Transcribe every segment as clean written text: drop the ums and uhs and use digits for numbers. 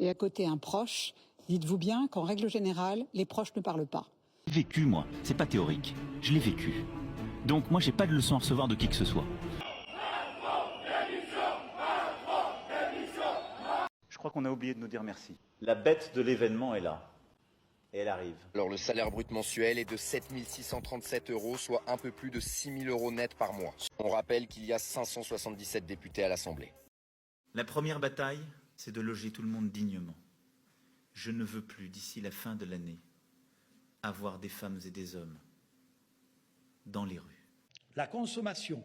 à côté un proche, dites-vous bien qu'en règle générale, les proches ne parlent pas. J'ai vécu, moi, c'est pas théorique, je l'ai vécu. Donc moi j'ai pas de leçon à recevoir de qui que ce soit. Je crois qu'on a oublié de nous dire merci. La bête de l'événement est là. Et elle arrive. Alors le salaire brut mensuel est de 7 637 €, soit un peu plus de 6 000 € net par mois. On rappelle qu'il y a 577 députés à l'Assemblée. La première bataille, c'est de loger tout le monde dignement. Je ne veux plus, d'ici la fin de l'année, avoir des femmes et des hommes dans les rues. La consommation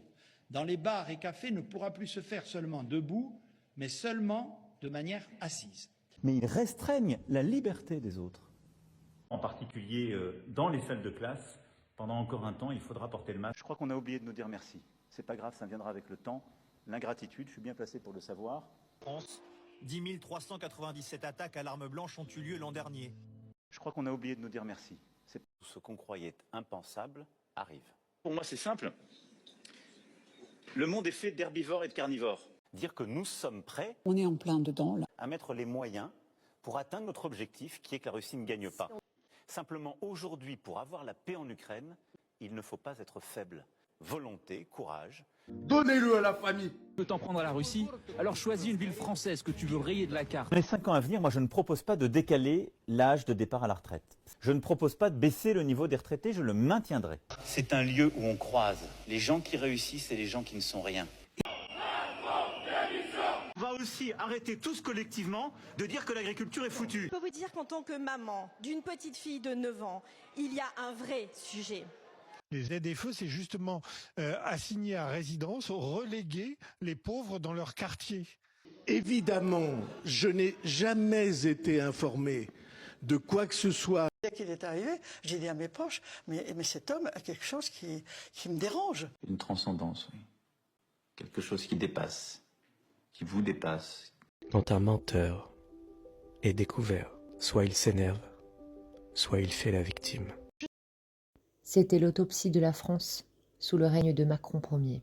dans les bars et cafés ne pourra plus se faire seulement debout, mais seulement de manière assise. Mais ils restreignent la liberté des autres. En particulier dans les salles de classe, pendant encore un temps, il faudra porter le masque. Je crois qu'on a oublié de nous dire merci. C'est pas grave, ça viendra avec le temps. L'ingratitude, je suis bien placé pour le savoir. France, 10 397 attaques à l'arme blanche ont eu lieu l'an dernier. Je crois qu'on a oublié de nous dire merci. Ce qu'on croyait impensable arrive. Pour moi, c'est simple. Le monde est fait d'herbivores et de carnivores. Dire que nous sommes prêts On est en plein dedans, là. à mettre les moyens pour atteindre notre objectif, qui est que la Russie ne gagne pas. Simplement, aujourd'hui, pour avoir la paix en Ukraine, il ne faut pas être faible. Volonté, courage. Donnez-le à la famille. Tu veux t'en prendre à la Russie? Alors choisis une ville française que tu veux rayer de la carte. Dans les 5 ans à venir, moi, je ne propose pas de décaler l'âge de départ à la retraite. Je ne propose pas de baisser le niveau des retraités, je le maintiendrai. C'est un lieu où on croise les gens qui réussissent et les gens qui ne sont rien. On va aussi arrêter tous collectivement de dire que l'agriculture est foutue. Je peux vous dire qu'en tant que maman d'une petite fille de 9 ans, il y a un vrai sujet. Les ZFE, c'est justement assigner à résidence, reléguer les pauvres dans leur quartier. Évidemment, je n'ai jamais été informé de quoi que ce soit. Dès qu'il est arrivé, j'ai dit à mes proches, mais cet homme a quelque chose qui me dérange. Une transcendance, oui. Quelque chose qui dépasse, qui vous dépasse. Quand un menteur est découvert, soit il s'énerve, soit il fait la victime. C'était l'autopsie de la France sous le règne de Macron Ier.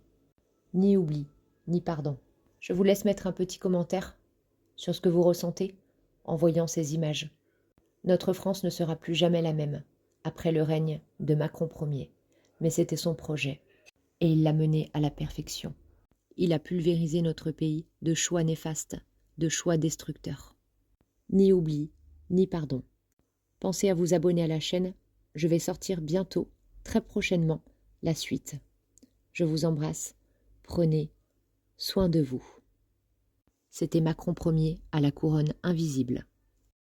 Ni oubli, ni pardon. Je vous laisse mettre un petit commentaire sur ce que vous ressentez en voyant ces images. Notre France ne sera plus jamais la même après le règne de Macron Ier, mais c'était son projet et il l'a mené à la perfection. Il a pulvérisé notre pays de choix néfastes, de choix destructeurs. Ni oubli, ni pardon. Pensez à vous abonner à la chaîne. Je vais sortir bientôt, très prochainement, la suite. Je vous embrasse. Prenez soin de vous. C'était Macron Ier à la couronne invisible.